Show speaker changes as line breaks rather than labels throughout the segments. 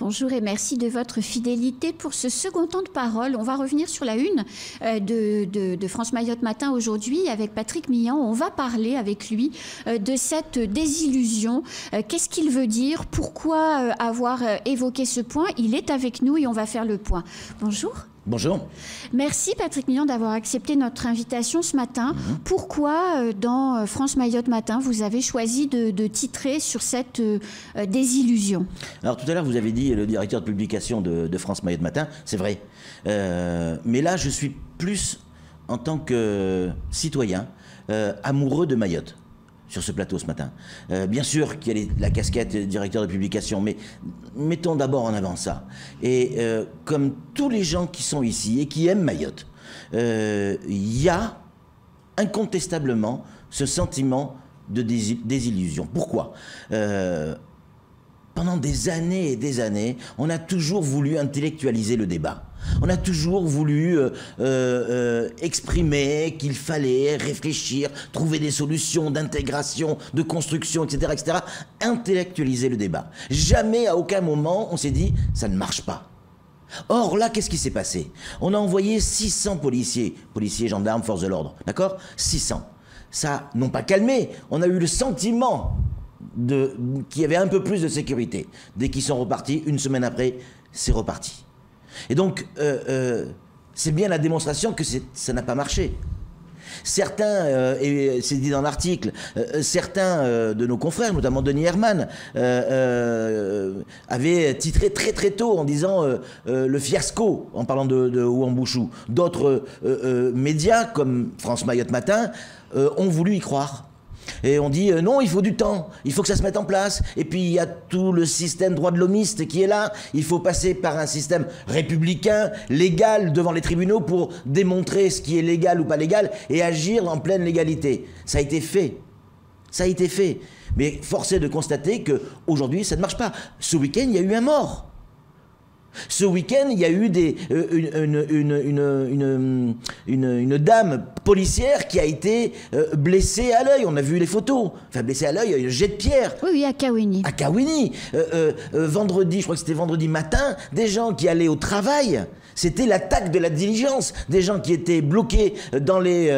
Bonjour et merci de votre fidélité pour ce second temps de parole. On va revenir sur la une de France Mayotte Matin aujourd'hui avec Patrick Millan. On va parler avec lui de cette désillusion. Qu'est-ce qu'il veut dire? Pourquoi avoir évoqué ce point? Il est avec nous et on va faire le point. Bonjour.
Bonjour.
Merci Patrick Millan d'avoir accepté notre invitation ce matin. Pourquoi dans France Mayotte Matin vous avez choisi de titrer sur cette désillusion?
Alors tout à l'heure vous avez dit le directeur de publication de France Mayotte Matin, c'est vrai. Mais là je suis plus en tant que citoyen amoureux de Mayotte sur ce plateau ce matin. Bien sûr qu'il y a la casquette directeur de publication, mais mettons d'abord en avant ça. Et comme tous les gens qui sont ici et qui aiment Mayotte, il y a incontestablement ce sentiment de désillusion. Pourquoi ? Pendant des années et des années, on a toujours voulu intellectualiser le débat. On a toujours voulu exprimer qu'il fallait réfléchir, trouver des solutions d'intégration, de construction, etc., etc. Intellectualiser le débat. Jamais, à aucun moment, on s'est dit « ça ne marche pas ». Or, là, qu'est-ce qui s'est passé? On a envoyé 600 policiers, gendarmes, forces de l'ordre, d'accord? 600. Ça, non pas calmé, on a eu le sentiment qu'il y avait un peu plus de sécurité. Dès qu'ils sont repartis, une semaine après, c'est reparti. Et donc, c'est bien la démonstration que ça n'a pas marché. Certains, et c'est dit dans l'article, certains de nos confrères, notamment Denis Herman, avaient titré très très tôt en disant le fiasco, en parlant de Ouambouchou. D'autres médias, comme France Mayotte Matin, ont voulu y croire. Et on dit non, il faut du temps, il faut que ça se mette en place. Et puis il y a tout le système droit de l'homiste qui est là. Il faut passer par un système républicain, légal devant les tribunaux pour démontrer ce qui est légal ou pas légal et agir en pleine légalité. Ça a été fait. Ça a été fait. Mais force est de constater qu'aujourd'hui, ça ne marche pas. Ce week-end, il y a eu un mort. Ce week-end, il y a eu une dame policière qui a été blessée à l'œil. On a vu les photos. Enfin, blessée à l'œil, jet de pierre.
Oui, à Kawini.
À Kawini. Vendredi, je crois que c'était vendredi matin, des gens qui allaient au travail. C'était l'attaque de la diligence. Des gens qui étaient bloqués dans les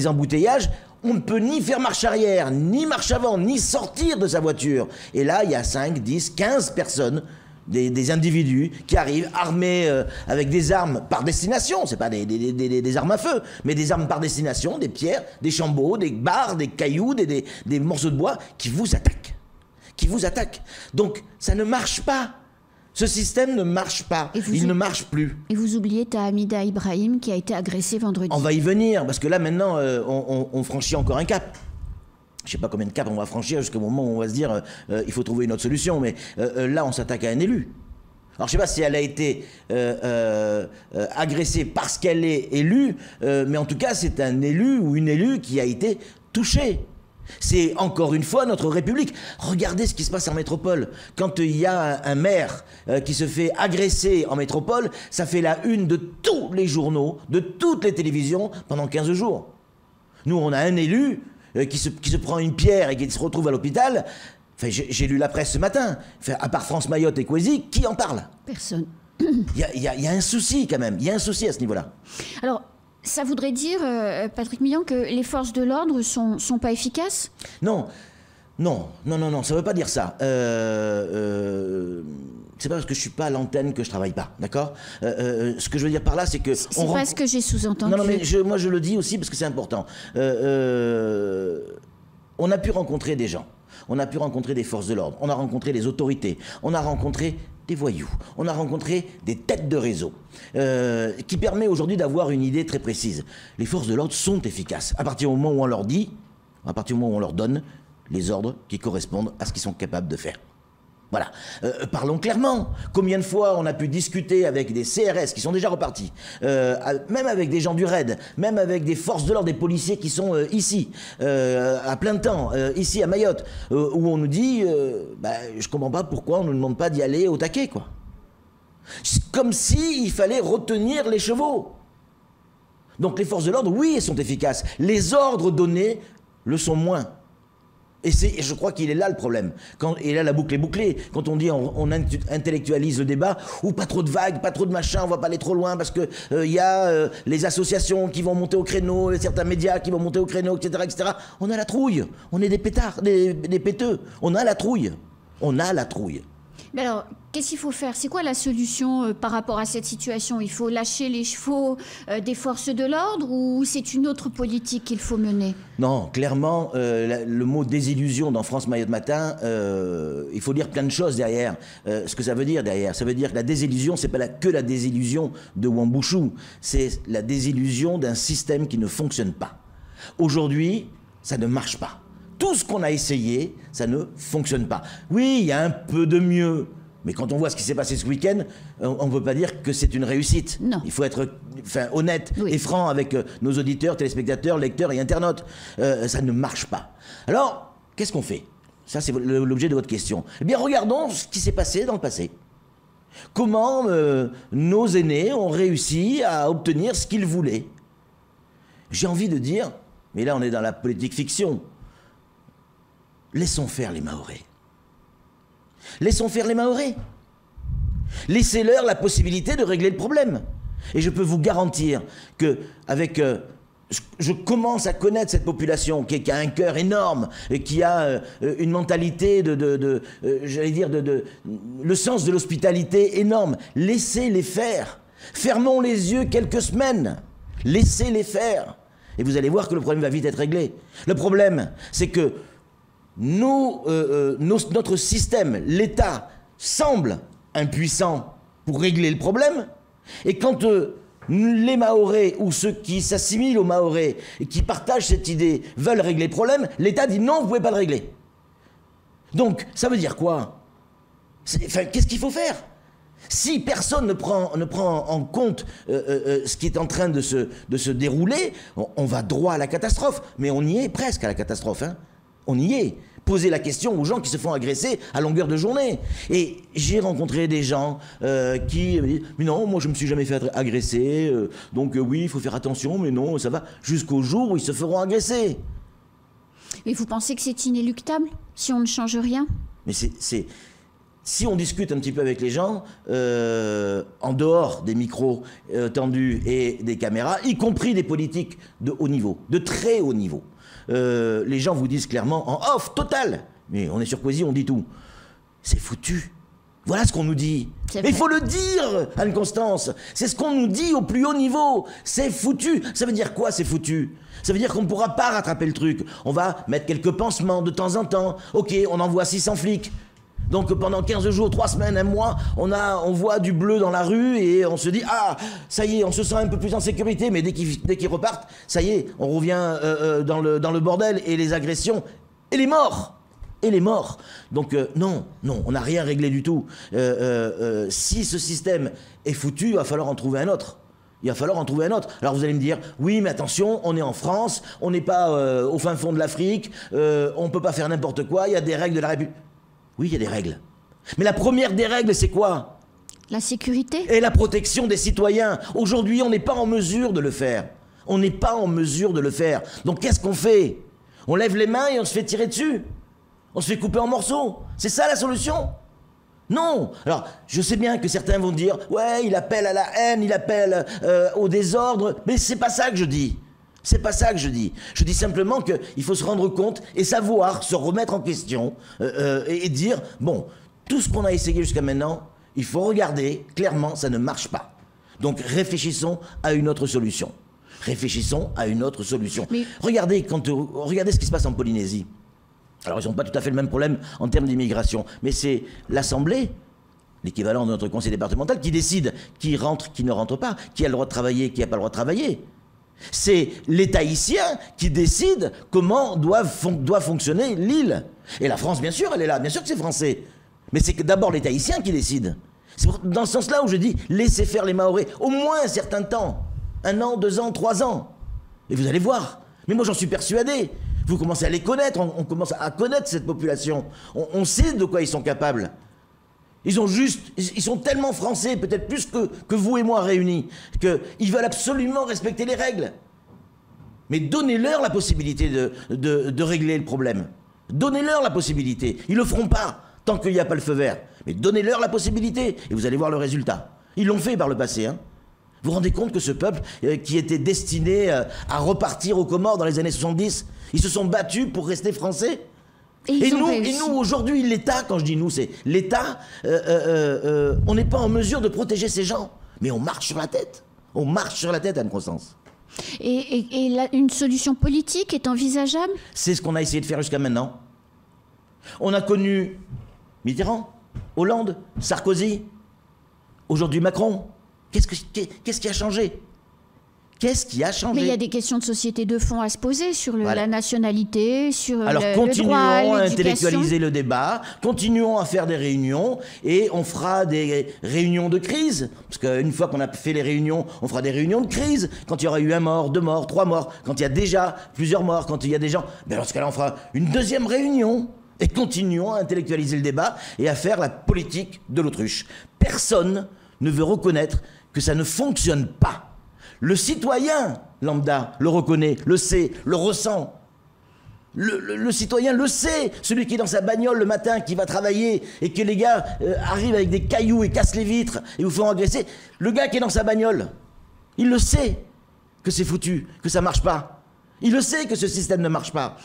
embouteillages. On ne peut ni faire marche arrière, ni marche avant, ni sortir de sa voiture. Et là, il y a 5, 10, 15 personnes, des individus qui arrivent armés avec des armes par destination, c'est pas des armes à feu, mais des armes par destination, des pierres, des chambots, des barres, des cailloux, des morceaux de bois qui vous attaquent. Qui vous attaquent. Donc ça ne marche pas. Ce système ne marche pas. Il ne marche plus.
Et vous oubliez Tahamida Ibrahim qui a été agressé vendredi.
On va y venir, parce que là maintenant, on franchit encore un cap. Je ne sais pas combien de caps on va franchir jusqu'au moment où on va se dire il faut trouver une autre solution, mais là on s'attaque à un élu. Alors je ne sais pas si elle a été agressée parce qu'elle est élue, mais en tout cas c'est un élu ou une élue qui a été touchée. C'est encore une fois notre République. Regardez ce qui se passe en métropole. Quand il y a un maire qui se fait agresser en métropole, ça fait la une de tous les journaux, de toutes les télévisions pendant 15 jours. Nous on a un élu qui se prend une pierre et qui se retrouve à l'hôpital. Enfin, j'ai lu la presse ce matin. Enfin, à part France Mayotte et Kwesi, qui en parle?
Personne.
Il y a un souci quand même. Il y a un souci à ce niveau-là.
Alors, ça voudrait dire, Patrick Millan, que les forces de l'ordre sont pas efficaces?
Non. Non, ça veut pas dire ça. C'est pas parce que je suis pas à l'antenne que je travaille pas, d'accord? Ce que je veux dire par là, c'est que...
C'est pas ce que j'ai sous-entendu.
Non, mais moi je le dis aussi parce que c'est important. On a pu rencontrer des gens, on a pu rencontrer des forces de l'ordre, on a rencontré des autorités, on a rencontré des voyous, on a rencontré des têtes de réseau, qui permet aujourd'hui d'avoir une idée très précise. Les forces de l'ordre sont efficaces à partir du moment où on leur dit, à partir du moment où on leur donne les ordres qui correspondent à ce qu'ils sont capables de faire. Voilà. Parlons clairement. Combien de fois on a pu discuter avec des CRS qui sont déjà repartis, même avec des gens du RAID, même avec des forces de l'ordre, des policiers qui sont ici, à plein temps, ici à Mayotte, où on nous dit, je comprends pas pourquoi on nous demande pas d'y aller au taquet, quoi. Comme s'il fallait retenir les chevaux. Donc les forces de l'ordre, oui, elles sont efficaces. Les ordres donnés le sont moins. Et je crois qu'il est là le problème. Et là, la boucle est bouclée. Quand on dit on intellectualise le débat, ou pas trop de vagues, pas trop de machin, on va pas aller trop loin parce que y a les associations qui vont monter au créneau, certains médias qui vont monter au créneau, etc., etc. On a la trouille. On est des pétards, des péteux. On a la trouille. On a la trouille.
Mais alors, qu'est-ce qu'il faut faire? C'est quoi la solution par rapport à cette situation? Il faut lâcher les chevaux des forces de l'ordre ou c'est une autre politique qu'il faut mener? Non,
clairement, le mot désillusion dans France Mayotte Matin, il faut dire plein de choses derrière. Ce que ça veut dire derrière, ça veut dire que la désillusion, c'est pas que la désillusion de Wambushu, c'est la désillusion d'un système qui ne fonctionne pas. Aujourd'hui, ça ne marche pas. Tout ce qu'on a essayé, ça ne fonctionne pas. Oui, il y a un peu de mieux. Mais quand on voit ce qui s'est passé ce week-end, on ne peut pas dire que c'est une réussite.
Non.
Il faut être honnête et franc avec nos auditeurs, téléspectateurs, lecteurs et internautes. Ça ne marche pas. Alors, qu'est-ce qu'on fait? Ça, c'est l'objet de votre question. Eh bien, regardons ce qui s'est passé dans le passé. Comment nos aînés ont réussi à obtenir ce qu'ils voulaient. J'ai envie de dire, mais là on est dans la politique fiction, laissons faire les Mahorais. Laissons faire les Mahorais. Laissez-leur la possibilité de régler le problème. Et je peux vous garantir que avec, je commence à connaître cette population qui a un cœur énorme et qui a une mentalité j'allais dire le sens de l'hospitalité énorme. Laissez-les faire. Fermons les yeux quelques semaines. Laissez-les faire. Et vous allez voir que le problème va vite être réglé. Le problème, c'est que notre système, l'État, semble impuissant pour régler le problème. Et quand les Mahorais ou ceux qui s'assimilent aux Mahorais et qui partagent cette idée veulent régler le problème, l'État dit non, vous ne pouvez pas le régler. Donc, ça veut dire quoi? Qu'est-ce qu'il faut faire? Si personne ne prend en compte ce qui est en train de se dérouler, on va droit à la catastrophe. Mais on y est presque à la catastrophe, hein. On y est. Poser la question aux gens qui se font agresser à longueur de journée. Et j'ai rencontré des gens qui me disent « Mais non, moi je me suis jamais fait agresser, donc oui, il faut faire attention, mais non, ça va. » Jusqu'au jour où ils se feront agresser.
Mais vous pensez que c'est inéluctable si on ne change rien?
Mais si on discute un petit peu avec les gens, en dehors des micros tendus et des caméras, y compris des politiques de haut niveau, de très haut niveau, les gens vous disent clairement en off, total, mais on est sur Poésie, on dit tout. C'est foutu. Voilà ce qu'on nous dit. Mais il faut le dire, Anne-Constance. C'est ce qu'on nous dit au plus haut niveau. C'est foutu. Ça veut dire quoi, c'est foutu? Ça veut dire qu'on ne pourra pas rattraper le truc. On va mettre quelques pansements de temps en temps. Ok, on envoie 600 flics. Donc pendant 15 jours, 3 semaines, un mois, on voit du bleu dans la rue et on se dit « Ah, ça y est, on se sent un peu plus en sécurité », mais dès qu'ils repartent, ça y est, on revient dans le bordel et les agressions et les morts. Et les morts. Donc non, on n'a rien réglé du tout. Si ce système est foutu, il va falloir en trouver un autre. Il va falloir en trouver un autre. Alors vous allez me dire, oui, mais attention, on est en France, on n'est pas au fin fond de l'Afrique, on ne peut pas faire n'importe quoi, il y a des règles de la République. Oui, il y a des règles. Mais la première des règles, c'est quoi?
La sécurité.
Et la protection des citoyens. Aujourd'hui, on n'est pas en mesure de le faire. On n'est pas en mesure de le faire. Donc qu'est-ce qu'on fait? On lève les mains et on se fait tirer dessus. On se fait couper en morceaux. C'est ça la solution? Non. Alors, je sais bien que certains vont dire « Ouais, il appelle à la haine, il appelle au désordre. » Mais c'est pas ça que je dis. C'est pas ça que je dis. Je dis simplement qu'il faut se rendre compte et savoir se remettre en question et dire « Bon, tout ce qu'on a essayé jusqu'à maintenant, il faut regarder, clairement, ça ne marche pas. Donc réfléchissons à une autre solution. Réfléchissons à une autre solution. » Mais... Regardez ce qui se passe en Polynésie. Alors, ils n'ont pas tout à fait le même problème en termes d'immigration, mais c'est l'Assemblée, l'équivalent de notre conseil départemental, qui décide qui rentre, qui ne rentre pas, qui a le droit de travailler, qui n'a pas le droit de travailler. C'est l'État haïtien qui décide comment doit fonctionner l'île. Et la France, bien sûr, elle est là, bien sûr que c'est français. Mais c'est d'abord l'État haïtien qui décide. C'est dans ce sens-là où je dis, laissez faire les Mahorais, au moins un certain temps. 1 an, 2 ans, 3 ans. Et vous allez voir. Mais moi, j'en suis persuadé. Vous commencez à les connaître, on commence à connaître cette population. On sait de quoi ils sont capables. Ils sont tellement français, peut-être plus que vous et moi réunis, qu'ils veulent absolument respecter les règles. Mais donnez-leur la possibilité de régler le problème. Donnez-leur la possibilité. Ils le feront pas tant qu'il n'y a pas le feu vert. Mais donnez-leur la possibilité et vous allez voir le résultat. Ils l'ont fait par le passé, hein. Vous vous rendez compte que ce peuple qui était destiné à repartir aux Comores dans les années 70, ils se sont battus pour rester français? Et nous aujourd'hui, l'État, quand je dis nous, c'est l'État, on n'est pas en mesure de protéger ces gens. Mais on marche sur la tête. On marche sur la tête, Anne-Constance.
Et une solution politique est envisageable?
C'est ce qu'on a essayé de faire jusqu'à maintenant. On a connu Mitterrand, Hollande, Sarkozy, aujourd'hui Macron. Qu'est-ce qui a changé? Qu'est-ce qui a changé?
Mais il y a des questions de société de fond à se poser sur la nationalité, sur
Alors,
le droit,
continuons à
l'éducation.
intellectualiser le débat, continuons à faire des réunions et on fera des réunions de crise. Parce qu'une fois qu'on a fait les réunions, on fera des réunions de crise. Quand il y aura eu 1 mort, 2 morts, 3 morts, quand il y a déjà plusieurs morts, quand il y a des gens... Ben dans ce cas-là, on fera une deuxième réunion. Et continuons à intellectualiser le débat et à faire la politique de l'autruche. Personne ne veut reconnaître que ça ne fonctionne pas. Le citoyen lambda le reconnaît, le sait, le ressent. Le citoyen le sait, celui qui est dans sa bagnole le matin, qui va travailler, et que les gars arrivent avec des cailloux et cassent les vitres et vous font agresser. Le gars qui est dans sa bagnole, il le sait que c'est foutu, que ça marche pas. Il le sait que ce système ne marche pas.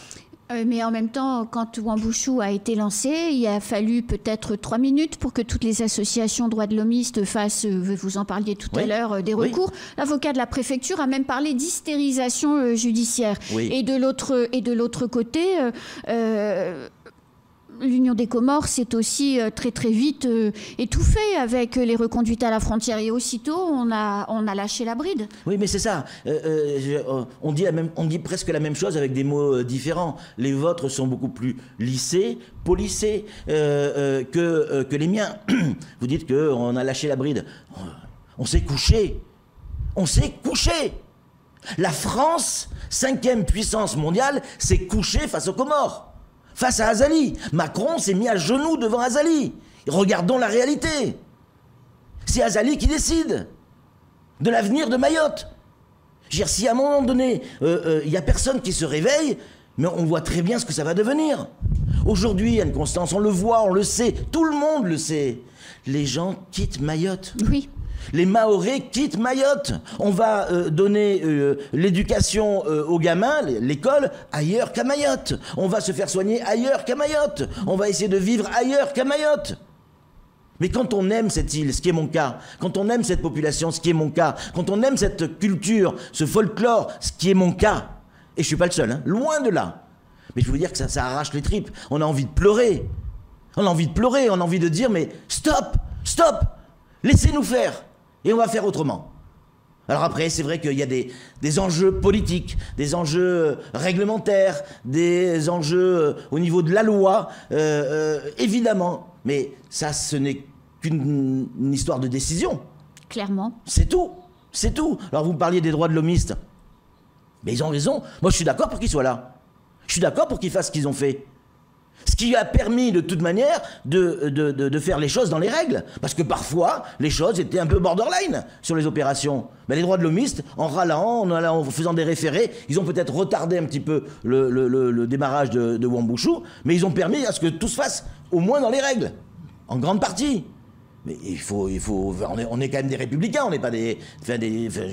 Mais en même temps, quand Wambouchou a été lancé, il a fallu peut-être 3 minutes pour que toutes les associations droits de l'homiste fassent, vous en parliez tout à l'heure, des recours. L'avocat de la préfecture a même parlé d'hystérisation judiciaire. Et de l'autre côté, l'Union des Comores s'est aussi très très vite étouffée avec les reconduites à la frontière et aussitôt on a lâché la bride.
Oui, mais c'est ça. On dit presque la même chose avec des mots différents. Les vôtres sont beaucoup plus lissés, polissés que les miens. Vous dites qu'on a lâché la bride. On s'est couché. On s'est couché. La France, 5e puissance mondiale, s'est couchée face aux Comores. Face à Azali. Macron s'est mis à genoux devant Azali. Regardons la réalité. C'est Azali qui décide de l'avenir de Mayotte. Je veux dire, si à un moment donné, il n'y a personne qui se réveille, mais on voit très bien ce que ça va devenir. Aujourd'hui, Anne-Constance, on le voit, on le sait, tout le monde le sait. Les gens quittent Mayotte.
Oui.
Les Mahorais quittent Mayotte. On va donner l'éducation aux gamins, l'école, ailleurs qu'à Mayotte. On va se faire soigner ailleurs qu'à Mayotte. On va essayer de vivre ailleurs qu'à Mayotte. Mais quand on aime cette île, ce qui est mon cas, quand on aime cette population, ce qui est mon cas, quand on aime cette culture, ce folklore, ce qui est mon cas, et je suis pas le seul, hein, loin de là. Mais je veux vous dire que ça arrache les tripes. On a envie de pleurer. On a envie de pleurer, on a envie de dire, mais stop, stop, laissez-nous faire. Et on va faire autrement. Alors après, c'est vrai qu'il y a des enjeux politiques, des enjeux réglementaires, des enjeux au niveau de la loi, évidemment. Mais ça, ce n'est qu'une histoire de décision.
Clairement.
C'est tout. C'est tout. Alors vous me parliez des droits de l'homiste. Mais ils ont raison. Moi, je suis d'accord pour qu'ils soient là. Je suis d'accord pour qu'ils fassent ce qu'ils ont fait. Ce qui a permis de toute manière de faire les choses dans les règles. Parce que parfois, les choses étaient un peu borderline sur les opérations. Mais les droits de l'homiste, en râlant, en faisant des référés, ils ont peut-être retardé un petit peu le démarrage de Wambouchou, mais ils ont permis à ce que tout se fasse au moins dans les règles. En grande partie. Mais on est quand même des républicains, on n'est pas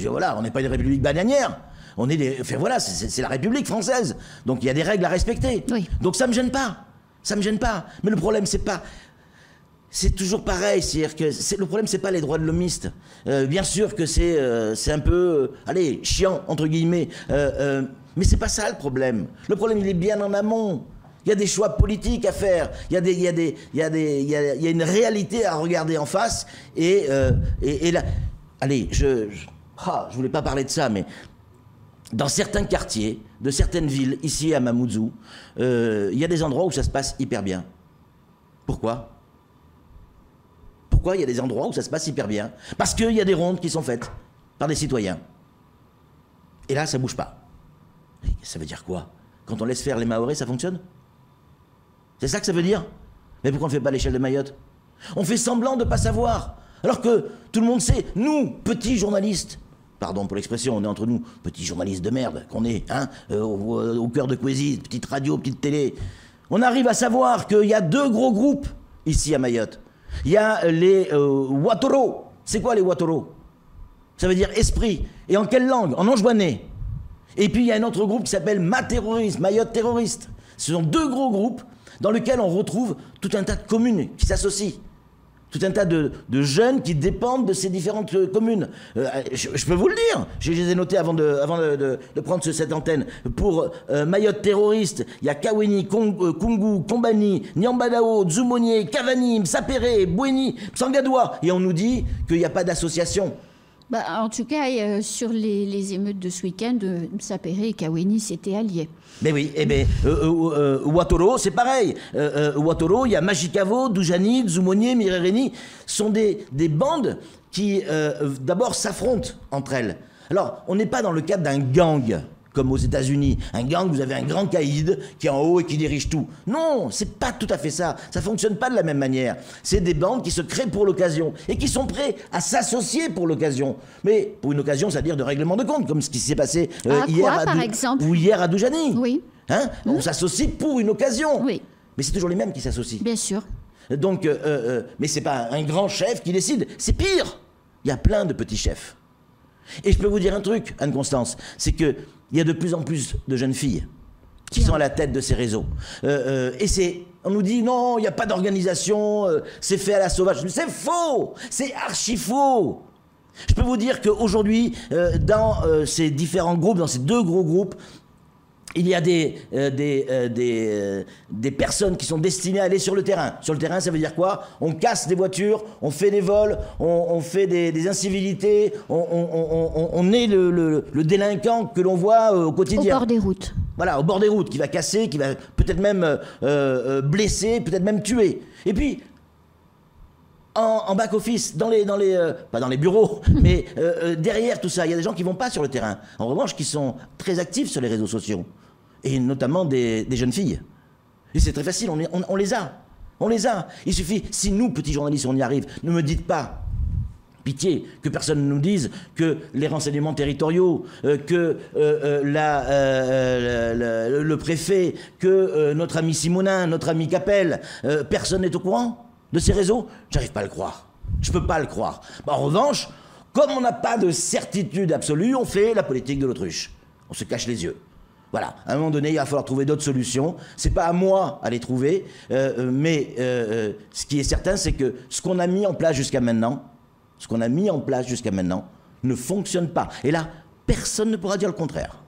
voilà, on n'est pas des républiques bananières. On est voilà, c'est la République française. Donc il y a des règles à respecter.
Oui.
Donc ça me gêne pas. Ça me gêne pas. Mais le problème, c'est toujours pareil. C'est-à-dire que le problème, c'est pas les droits de l'homiste. Bien sûr que c'est un peu, allez, chiant, entre guillemets. Mais c'est pas ça le problème. Le problème, il est bien en amont. Il y a des choix politiques à faire. Il y a une réalité à regarder en face. Et là, allez, je voulais pas parler de ça, mais dans certains quartiers, de certaines villes, ici à Mamoudzou, il y a des endroits où ça se passe hyper bien. Pourquoi? Pourquoi il y a des endroits où ça se passe hyper bien? Parce qu'il y a des rondes qui sont faites par des citoyens. Et là, ça bouge pas. Ça veut dire quoi? Quand on laisse faire les Mahorais, ça fonctionne? C'est ça que ça veut dire? Mais pourquoi on ne fait pas à l'échelle de Mayotte? On fait semblant de ne pas savoir. Alors que tout le monde sait, nous, petits journalistes, pardon pour l'expression, on est entre nous, petits journalistes de merde qu'on est, hein, au cœur de Coésie, petite radio, petite télé. On arrive à savoir qu'il y a 2 gros groupes ici à Mayotte. Il y a les Watoro. C'est quoi les Watoro? Ça veut dire esprit. Et en quelle langue? En anjouanais. Et puis il y a un autre groupe qui s'appelle Ma-Terroriste, Mayotte Terroriste. Ce sont 2 gros groupes dans lesquels on retrouve tout un tas de communes qui s'associent. Tout un tas de jeunes qui dépendent de ces différentes communes. Je peux vous le dire, je les ai notés avant de prendre cette antenne. Pour Mayotte Terroriste, il y a Kaweni, Kungu, Kombani, Nyambadao, Dzumonier, Cavani, Msapere, Boueni, Sangadoua. Et on nous dit qu'il n'y a pas d'association.
En tout cas, sur les émeutes de ce week-end, Msapere et Kaweni s'étaient alliés.
Mais oui, Watoro, c'est pareil. Watoro, il y a Majikavo, Doujani, Dzumonier, Mirereni. Sont des bandes qui, d'abord, s'affrontent entre elles. Alors, on n'est pas dans le cadre d'un gang, comme aux États-Unis. Un gang, vous avez un grand caïd qui est en haut et qui dirige tout. Non, c'est pas tout à fait ça. Ça fonctionne pas de la même manière. C'est des bandes qui se créent pour l'occasion et qui sont prêts à s'associer pour l'occasion. Mais pour une occasion, c'est-à-dire de règlement de compte, comme ce qui s'est passé hier à Doujani.
Oui.
Hein? On s'associe pour une occasion.
Oui.
Mais c'est toujours les mêmes qui s'associent.
Bien sûr.
Donc, mais c'est pas un grand chef qui décide. C'est pire. Il y a plein de petits chefs. Et je peux vous dire un truc, Anne-Constance, c'est que il y a de plus en plus de jeunes filles qui sont à la tête de ces réseaux. Et on nous dit non, il n'y a pas d'organisation, c'est fait à la sauvage. C'est faux, c'est archi faux. Je peux vous dire qu'aujourd'hui, dans ces différents groupes, dans ces 2 gros groupes, il y a des personnes qui sont destinées à aller sur le terrain. Sur le terrain, ça veut dire quoi? On casse des voitures, on fait des vols, on fait des incivilités, on est le délinquant que l'on voit au quotidien.
Au bord des routes.
Voilà, au bord des routes, qui va casser, qui va peut-être même blesser, peut-être même tuer. Et puis, en back-office, pas dans les bureaux, mais derrière tout ça, il y a des gens qui ne vont pas sur le terrain. En revanche, qui sont très actifs sur les réseaux sociaux. Et notamment des jeunes filles. Et c'est très facile, on les a. On les a. Il suffit, si nous, petits journalistes, on y arrive, ne me dites pas, pitié, que personne ne nous dise que les renseignements territoriaux, que le préfet, que notre ami Simonin, notre ami Capel, personne n'est au courant de ces réseaux. J'arrive pas à le croire. Je peux pas le croire. En revanche, comme on n'a pas de certitude absolue, on fait la politique de l'autruche. On se cache les yeux. Voilà, à un moment donné, il va falloir trouver d'autres solutions. C'est pas à moi à les trouver, mais ce qui est certain, c'est que ce qu'on a mis en place jusqu'à maintenant, ne fonctionne pas. Et là, personne ne pourra dire le contraire.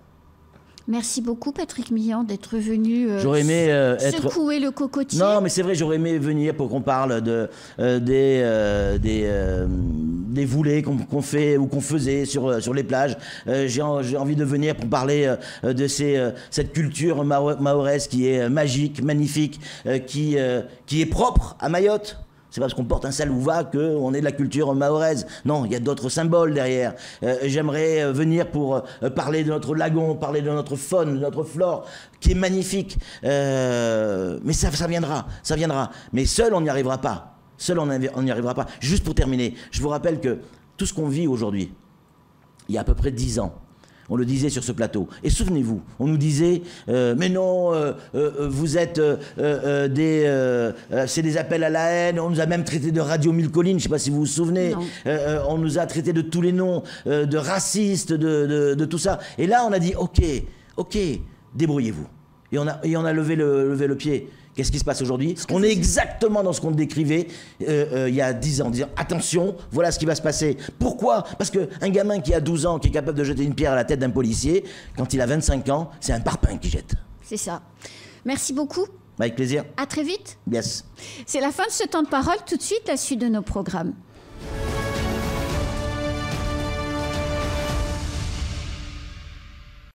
Merci beaucoup, Patrick Millan, d'être venu
j'aurais aimé,
secouer le cocotier.
Non, mais c'est vrai, j'aurais aimé venir pour qu'on parle des voulées qu'on fait ou qu'on faisait sur les plages. J'ai envie de venir pour parler de cette culture mahoraise qui est magique, magnifique, qui est propre à Mayotte. C'est pas parce qu'on porte un salouva qu'on est de la culture mahoraise. Non, il y a d'autres symboles derrière. J'aimerais venir pour parler de notre lagon, parler de notre faune, de notre flore, qui est magnifique. Mais ça viendra. Mais seul, on n'y arrivera pas. Juste pour terminer, je vous rappelle que tout ce qu'on vit aujourd'hui, il y a à peu près 10 ans, on le disait sur ce plateau. Et souvenez-vous, on nous disait mais non, vous êtes c'est des appels à la haine. On nous a même traité de radio mille collines. Je ne sais pas si vous vous souvenez. On nous a traité de tous les noms, de racistes, de tout ça. Et là, on a dit ok, débrouillez-vous. Et on a levé le pied. Qu'est-ce qui se passe aujourd'hui? On est exactement dans ce qu'on décrivait il y a 10 ans, en disant attention, voilà ce qui va se passer. Pourquoi? Parce qu'un gamin qui a 12 ans, qui est capable de jeter une pierre à la tête d'un policier, quand il a 25 ans, c'est un parpaing qui jette.
C'est ça. Merci beaucoup.
Avec plaisir.
À très vite.
Yes.
C'est la fin de ce temps de parole. Tout de suite, la suite de nos programmes.